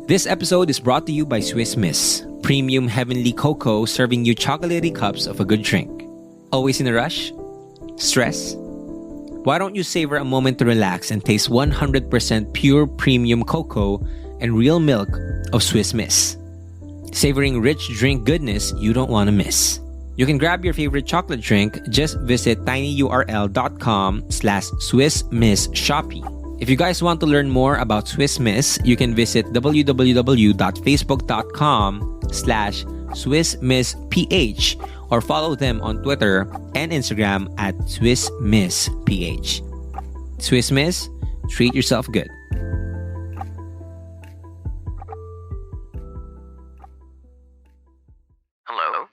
This episode is brought to you by Swiss Miss, premium heavenly cocoa serving you chocolatey cups of a good drink. Always in a rush? Stress? Why don't you savor a moment to relax and taste 100% pure premium cocoa and real milk of Swiss Miss? Savoring rich drink goodness you don't want to miss. You can grab your favorite chocolate drink. Just visit tinyurl.com/SwissMissShoppie. If you guys want to learn more about Swiss Miss, you can visit www.facebook.com/SwissMissPH or follow them on Twitter and Instagram at SwissMissPH. Swiss Miss, treat yourself good. Hello?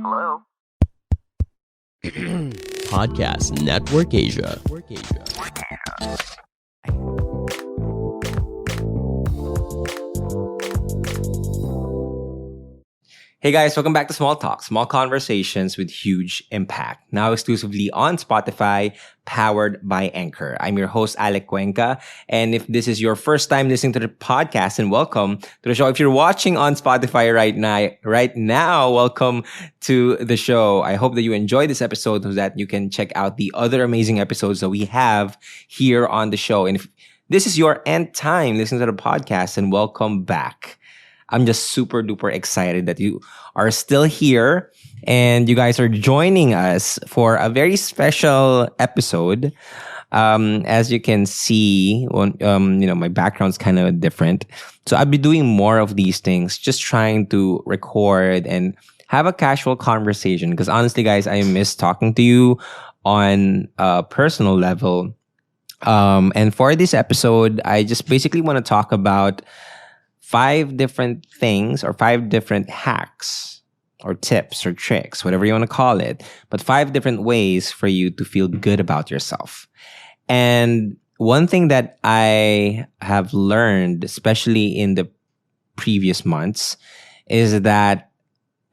Hello? Podcast Network Asia. Hey guys, welcome back to Small Talk, small conversations with huge impact. Now exclusively on Spotify, powered by Anchor. I'm your host, Alec Cuenca. And if this is your first time listening to the podcast, then welcome to the show. If you're watching on Spotify right now, welcome to the show. I hope that you enjoyed this episode so that you can check out the other amazing episodes that we have here on the show. And if this is your end time listening to the podcast, then welcome back. I'm just super duper excited that you are still here and you guys are joining us for a very special episode. As you can see, my background's kind of different. So I'll be doing more of these things, just trying to record and have a casual conversation. Because honestly, guys, I miss talking to you on a personal level. And for this episode, I just basically want to talk about 5 different things or 5 different hacks or tips or tricks, whatever you want to call it, but 5 different ways for you to feel good about yourself. And one thing that I have learned, especially in the previous months, is that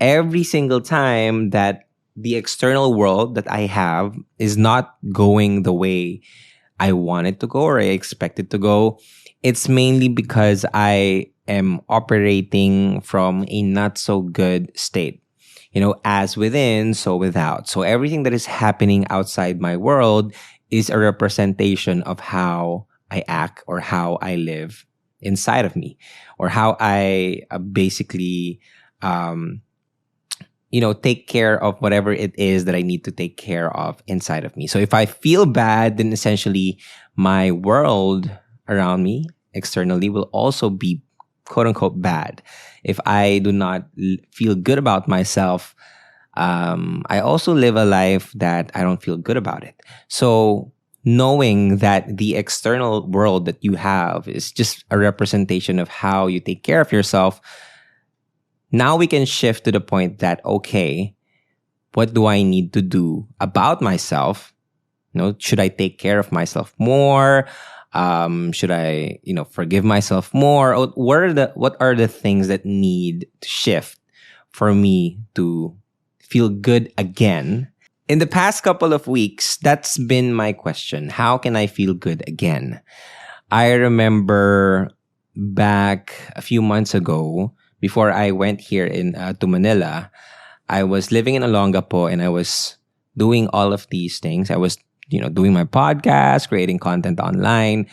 every single time that the external world that I have is not going the way I want it to go or I expect it to go, it's mainly because I am operating from a not so good state. As within, so without. So everything that is happening outside my world is a representation of how I act or how I live inside of me, or how I basically, take care of whatever it is that I need to take care of inside of me. So if I feel bad, then essentially my world around me externally will also be quote unquote bad. If I do not feel good about myself, I also live a life that I don't feel good about it. So knowing that the external world that you have is just a representation of how you take care of yourself, now we can shift to the point that, okay, what do I need to do about myself? Should I take care of myself more? Should I, forgive myself more? What are the things that need to shift for me to feel good again? In the past couple of weeks, that's been my question. How can I feel good again? I remember back a few months ago, before I went here to Manila, I was living in Olongapo and I was doing all of these things. I was doing my podcast, creating content online.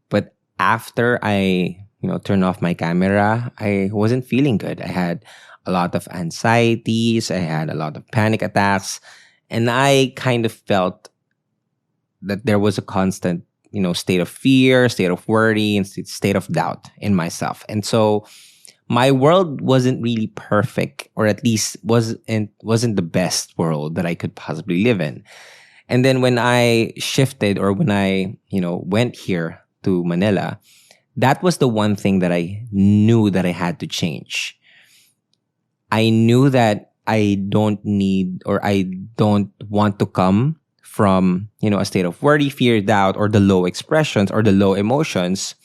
But after I, turned off my camera, I wasn't feeling good. I had a lot of anxieties. I had a lot of panic attacks. And I kind of felt that there was a constant, state of fear, state of worry, and state of doubt in myself. And so my world wasn't really perfect, or at least wasn't the best world that I could possibly live in. And then when I shifted, or when I, went here to Manila, that was the one thing that I knew that I had to change. I knew that I don't need, or I don't want to come from, a state of worry, fear, doubt, or the low expressions or the low emotions,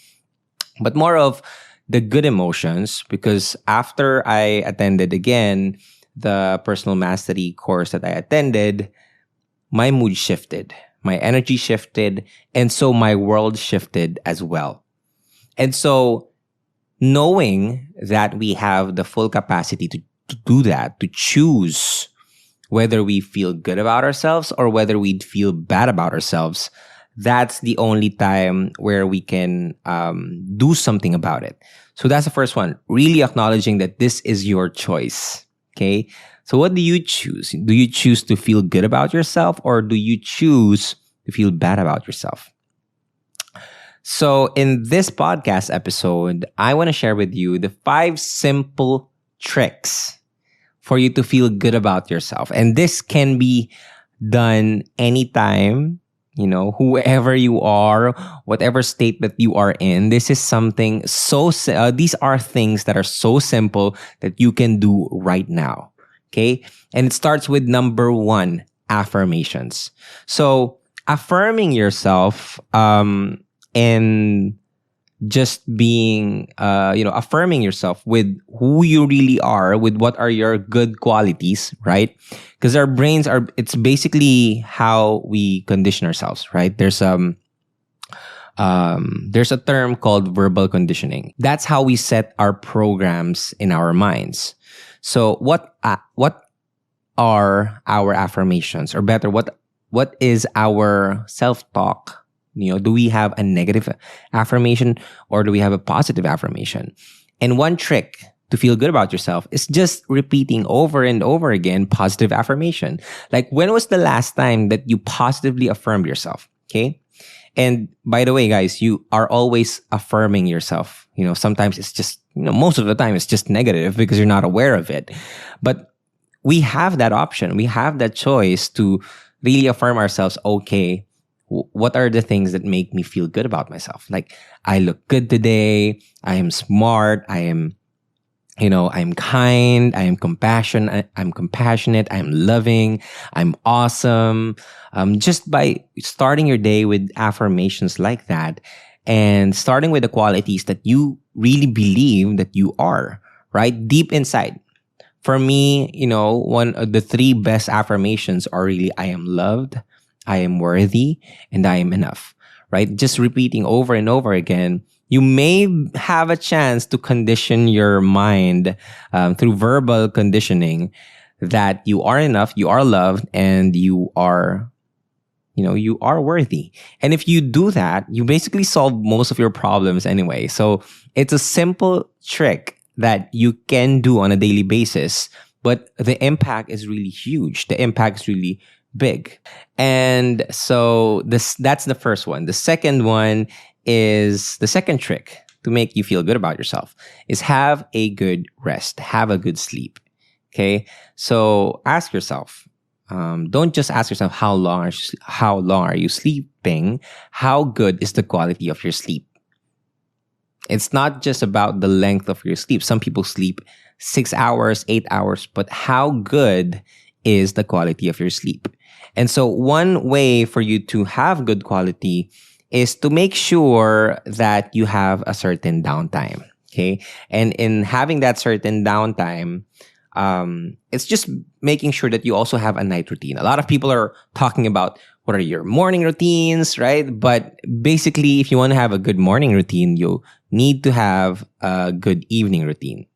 but more of the good emotions. Because after I attended again the personal mastery course that I attended, my mood shifted, my energy shifted, and so my world shifted as well. And so knowing that we have the full capacity to do that, to choose whether we feel good about ourselves or whether we feel bad about ourselves, that's the only time where we can do something about it. So that's the first one, really acknowledging that this is your choice. Okay. So what do you choose? Do you choose to feel good about yourself or do you choose to feel bad about yourself? So in this podcast episode, I want to share with you the 5 simple tricks for you to feel good about yourself. And this can be done anytime, whoever you are, whatever state that you are in. This is something these are things that are so simple that you can do right now. Okay. And it starts with number 1, affirmations. So affirming yourself, and just being, affirming yourself with who you really are, with what are your good qualities, right? Because our brains it's basically how we condition ourselves, right? There's a term called verbal conditioning. That's how we set our programs in our minds. So what are our affirmations, or better, what is our self-talk? Do we have a negative affirmation or do we have a positive affirmation? And one trick to feel good about yourself is just repeating over and over again positive affirmation. Like, when was the last time that you positively affirmed yourself? Okay. And by the way, guys, you are always affirming yourself. Sometimes it's just, most of the time it's just negative because you're not aware of it. But we have that option. We have that choice to really affirm ourselves. Okay, what are the things that make me feel good about myself? Like, I look good today. I am smart. I'm kind. I'm compassionate. I'm loving. I'm awesome. Just by starting your day with affirmations like that, and starting with the qualities that you really believe that you are, right? Deep inside. For me, one of the 3 best affirmations are really, I am loved, I am worthy, and I am enough, right? Just repeating over and over again. You may have a chance to condition your mind through verbal conditioning that you are enough, you are loved, and you are worthy. And if you do that, you basically solve most of your problems anyway. So it's a simple trick that you can do on a daily basis, but the impact is really huge. The impact is really big. And so that's the first one. The second one is the second trick to make you feel good about yourself is have a good rest, have a good sleep. Okay. So ask yourself, don't just ask yourself how long are you sleeping? How good is the quality of your sleep? It's not just about the length of your sleep. Some people sleep 6 hours, 8 hours, but how good is the quality of your sleep? And so one way for you to have good quality is to make sure that you have a certain downtime. Okay. And in having that certain downtime, it's just making sure that you also have a night routine. A lot of people are talking about what are your morning routines, right? But basically, if you want to have a good morning routine, you need to have a good evening routine.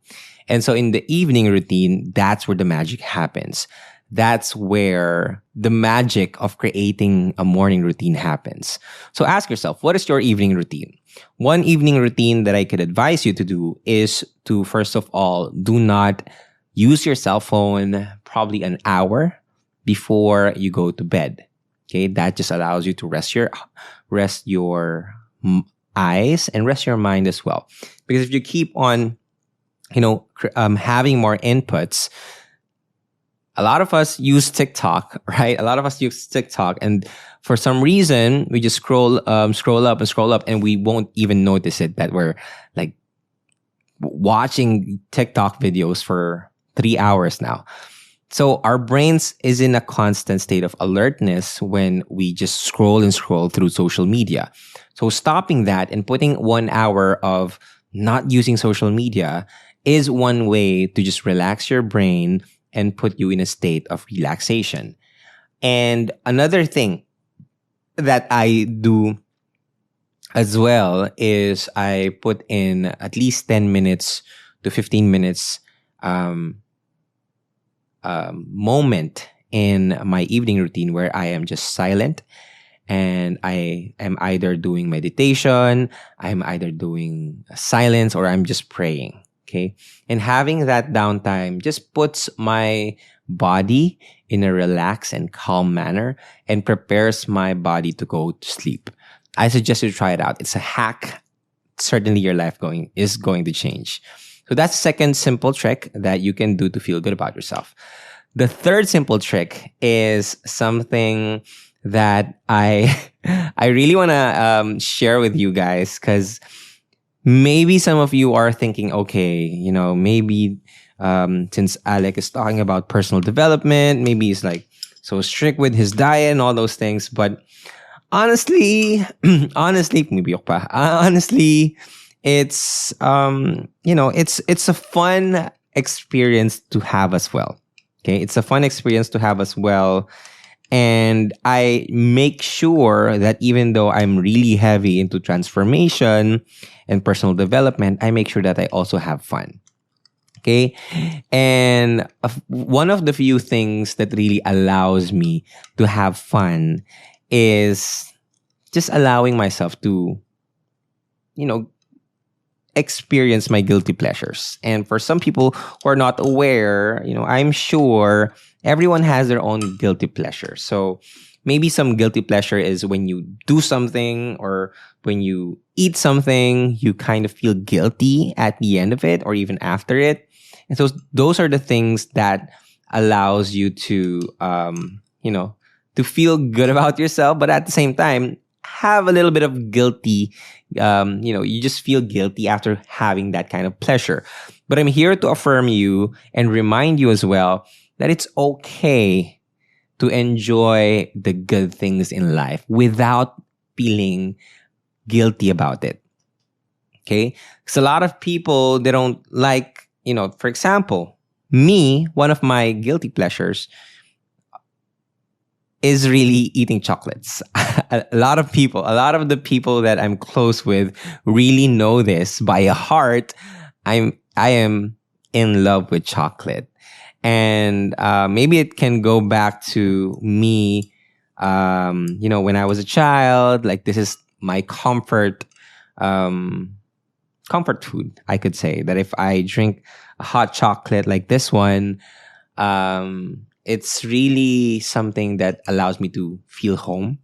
And so in the evening routine, that's where the magic happens. That's where the magic of creating a morning routine happens. So ask yourself, what is your evening routine? One evening routine that I could advise you to do is to, first of all, do not use your cell phone probably an hour before you go to bed. Okay, that just allows you to rest your eyes and rest your mind as well. Because if you keep on, having more inputs, a lot of us use TikTok, right? A lot of us use TikTok, and for some reason, we just scroll up, and we won't even notice it that we're like watching TikTok videos for 3 hours now. So our brains is in a constant state of alertness when we just scroll through social media. So stopping that and putting 1 hour of not using social media is one way to just relax your brain and put you in a state of relaxation. And another thing that I do as well is I put in at least 10 minutes to 15 minutes um, moment in my evening routine where I am just silent, and I am either doing meditation, I'm either doing silence, or I'm just praying. Okay. And having that downtime just puts my body in a relaxed and calm manner and prepares my body to go to sleep. I suggest you try it out. It's a hack. Certainly your life is going to change. So that's the second simple trick that you can do to feel good about yourself. The third simple trick is something that I I really want to share with you guys, because maybe some of you are thinking, okay, maybe since Alec is talking about personal development, maybe he's like so strict with his diet and all those things. But honestly, honestly, it's it's a fun experience to have as well. Okay, it's a fun experience to have as well. And I make sure that even though I'm really heavy into transformation and personal development, I make sure that I also have fun. Okay. And one of the few things that really allows me to have fun is just allowing myself to, you know, experience my guilty pleasures. And for some people who are not aware, I'm sure everyone has their own guilty pleasure. So maybe some guilty pleasure is when you do something or when you eat something, you kind of feel guilty at the end of it or even after it. And so those are the things that allows you to, to feel good about yourself, but at the same time, have a little bit of guilty. You just feel guilty after having that kind of pleasure. But I'm here to affirm you and remind you as well that it's okay to enjoy the good things in life without feeling guilty about it. Okay? Because a lot of people, they don't like, for example, me, one of my guilty pleasures is really eating chocolates. A lot of the people that I'm close with really know this by heart. I am in love with chocolate. And maybe it can go back to me, when I was a child. Like, this is my comfort food, I could say. That if I drink a hot chocolate like this one, it's really something that allows me to feel home.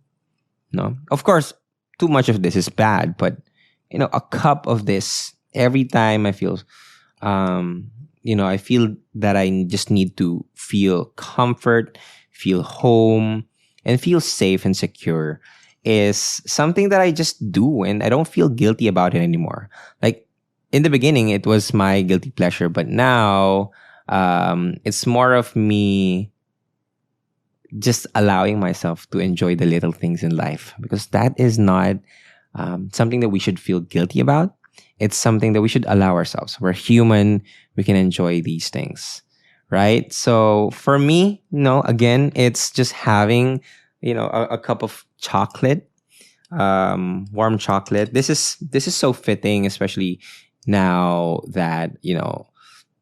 No, of course, too much of this is bad, but a cup of this every time I feel, I feel that I just need to feel comfort, feel home, and feel safe and secure is something that I just do, and I don't feel guilty about it anymore. Like, in the beginning, it was my guilty pleasure, but now it's more of me just allowing myself to enjoy the little things in life, because that is not something that we should feel guilty about. It's something that we should allow ourselves. We're human. We can enjoy these things, right? So for me, again, it's just having, a cup of chocolate, warm chocolate. This is so fitting, especially now that,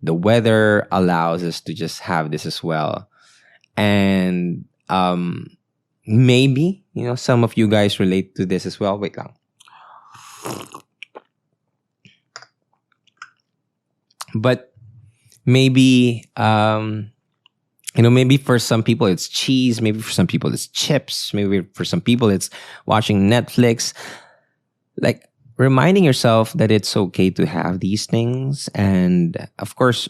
the weather allows us to just have this as well. And maybe, some of you guys relate to this as well. Wait lang. But maybe, maybe for some people it's cheese. Maybe for some people it's chips. Maybe for some people it's watching Netflix. Like, reminding yourself that it's okay to have these things. And of course,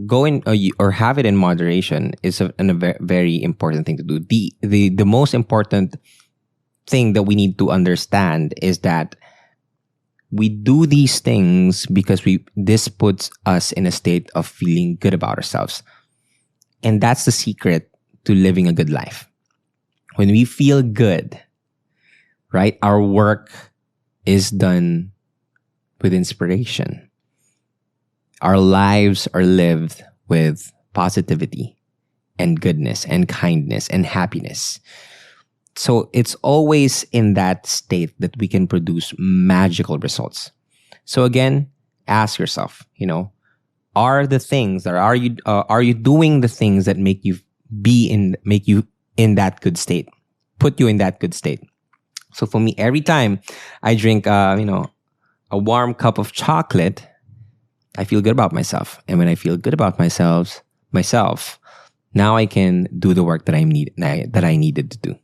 go in or have it in moderation is a very important thing to do. The most important thing that we need to understand is that we do these things because this puts us in a state of feeling good about ourselves. And that's the secret to living a good life. When we feel good, right, our work is done with inspiration. Our lives are lived with positivity and goodness and kindness and happiness. So it's always in that state that we can produce magical results. So again, ask yourself, are the things that are you doing the things that make you in that good state, put you in that good state? So for me, every time I drink, a warm cup of chocolate, I feel good about myself. And when I feel good about myself, now I can do the work that I needed to do.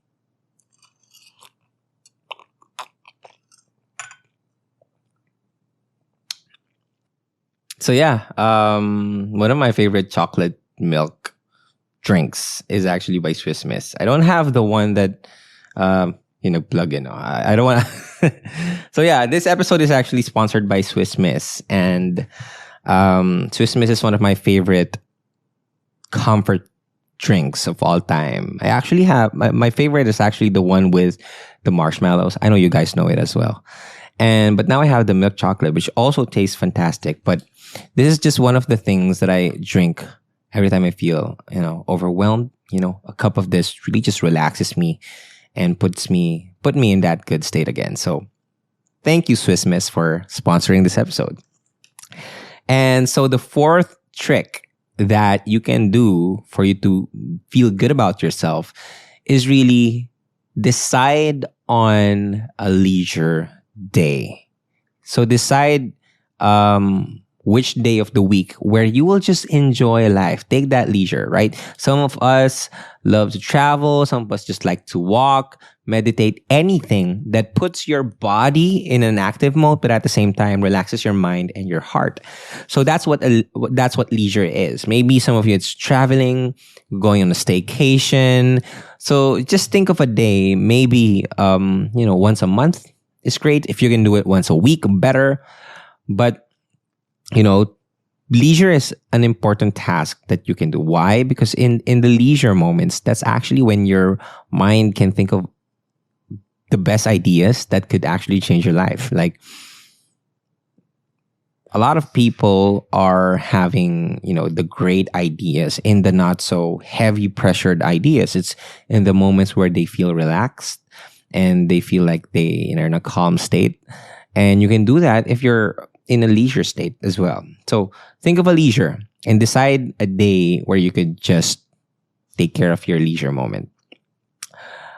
So yeah, one of my favorite chocolate milk drinks is actually by Swiss Miss. I don't have the one that plug in. I don't want to. So yeah, this episode is actually sponsored by Swiss Miss, and Swiss Miss is one of my favorite comfort drinks of all time. I actually have my favorite is actually the one with the marshmallows. I know you guys know it as well. But now I have the milk chocolate, which also tastes fantastic. But this is just one of the things that I drink every time I feel, overwhelmed. A cup of this really just relaxes me and put me in that good state again. So thank you, Swiss Miss, for sponsoring this episode. And so the fourth trick that you can do for you to feel good about yourself is really decide on a leisure day. So decide which day of the week where you will just enjoy life. Take that leisure, right? Some of us love to travel. Some of us just like to walk, meditate, anything that puts your body in an active mode, but at the same time relaxes your mind and your heart. So that's what leisure is. Maybe some of you it's traveling, going on a staycation. So just think of a day, maybe once a month is great. If you can do it once a week, better. But leisure is an important task that you can do. Why? Because in the leisure moments, that's actually when your mind can think of the best ideas that could actually change your life. Like a lot of people are having, the great ideas in the not so heavy pressured ideas. It's in the moments where they feel relaxed and they feel like they are in a calm state. And you can do that if you're in a leisure state as well. So think of a leisure and decide a day where you could just take care of your leisure moment.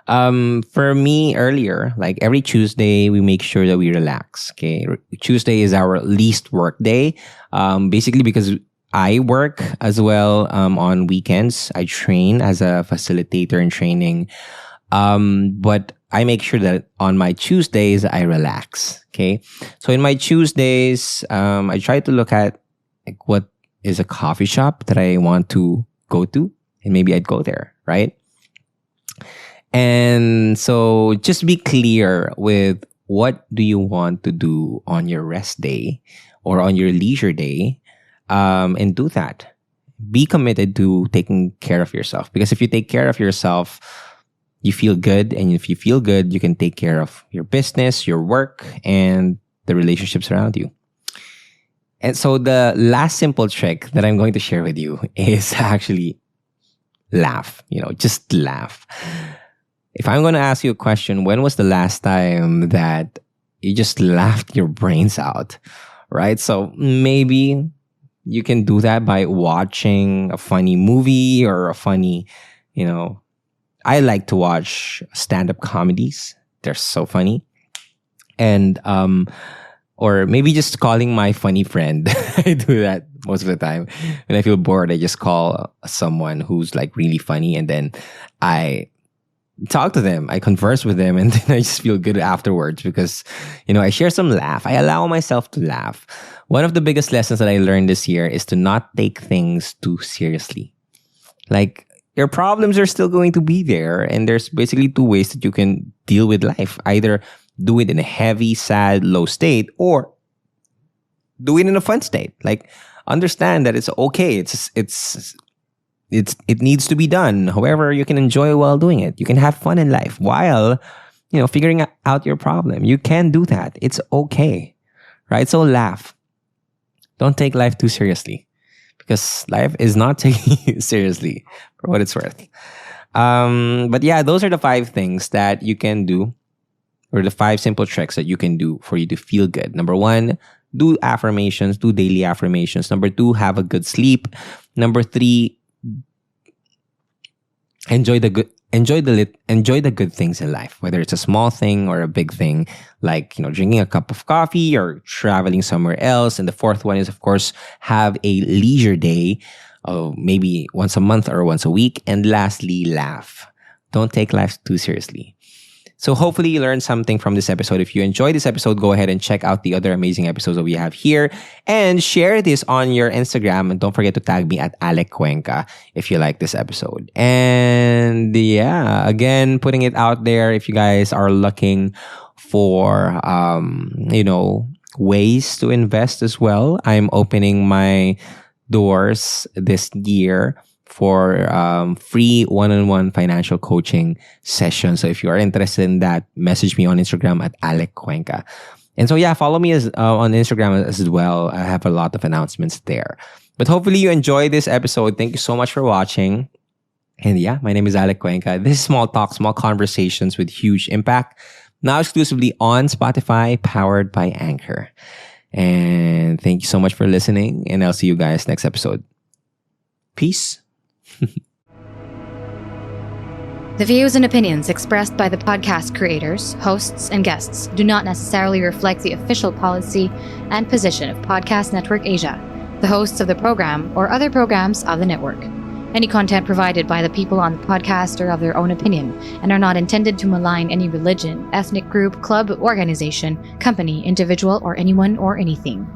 For me earlier, like every Tuesday, we make sure that we relax. Okay. Tuesday is our least work day. Basically because I work as well, on weekends. I train as a facilitator in training. But I make sure that on my Tuesdays, I relax. Okay. So in my Tuesdays, I try to look at like what is a coffee shop that I want to go to, and maybe I'd go there. Right. And so just be clear with what do you want to do on your rest day or on your leisure day, and do that. Be committed to taking care of yourself, because if you take care of yourself, you feel good. And if you feel good, you can take care of your business, your work, and the relationships around you. And so the last simple trick that I'm going to share with you is actually laugh. Just laugh. If I'm going to ask you a question, when was the last time that you just laughed your brains out? Right? So maybe you can do that by watching a funny movie or a funny, I like to watch stand-up comedies. They're so funny. And or maybe just calling my funny friend. I do that most of the time. When I feel bored, I just call someone who's like really funny, and then I talk to them. I converse with them, and then I just feel good afterwards because, I share some laugh. I allow myself to laugh. One of the biggest lessons that I learned this year is to not take things too seriously. Like, your problems are still going to be there, and there's basically two ways that you can deal with life. Either do it in a heavy, sad, low state, or do it in a fun state. Like, understand that it's okay. It needs to be done. However, you can enjoy while doing it. You can have fun in life while, figuring out your problem. You can do that. It's okay, right? So laugh. Don't take life too seriously, because life is not taking you seriously for what it's worth. But yeah, those are the 5 things that you can do, or the 5 simple tricks that you can do for you to feel good. Number 1, do affirmations, do daily affirmations. Number 2, have a good sleep. Number 3, enjoy the good things in life, whether it's a small thing or a big thing, like drinking a cup of coffee or traveling somewhere else. And the 4th one is, of course, have a leisure day, maybe once a month or once a week. And lastly, laugh. Don't take life too seriously. So hopefully you learned something from this episode. If you enjoyed this episode, go ahead and check out the other amazing episodes that we have here and share this on your Instagram. And don't forget to tag me at Alec Cuenca if you like this episode. And yeah, again, putting it out there, if you guys are looking for, ways to invest as well, I'm opening my doors this year for free one-on-one financial coaching session. So if you are interested in that, message me on Instagram at Alec Cuenca. And so yeah, follow me on Instagram as well. I have a lot of announcements there. But hopefully you enjoyed this episode. Thank you so much for watching. And yeah, my name is Alec Cuenca. This is Small Talk, Small Conversations with Huge Impact. Now exclusively on Spotify, powered by Anchor. And thank you so much for listening. And I'll see you guys next episode. Peace. The views and opinions expressed by the podcast creators, hosts, and guests do not necessarily reflect the official policy and position of Podcast Network Asia, the hosts of the program, or other programs of the network. Any content provided by the people on the podcast are of their own opinion and are not intended to malign any religion, ethnic group, club, organization, company, individual, or anyone or anything.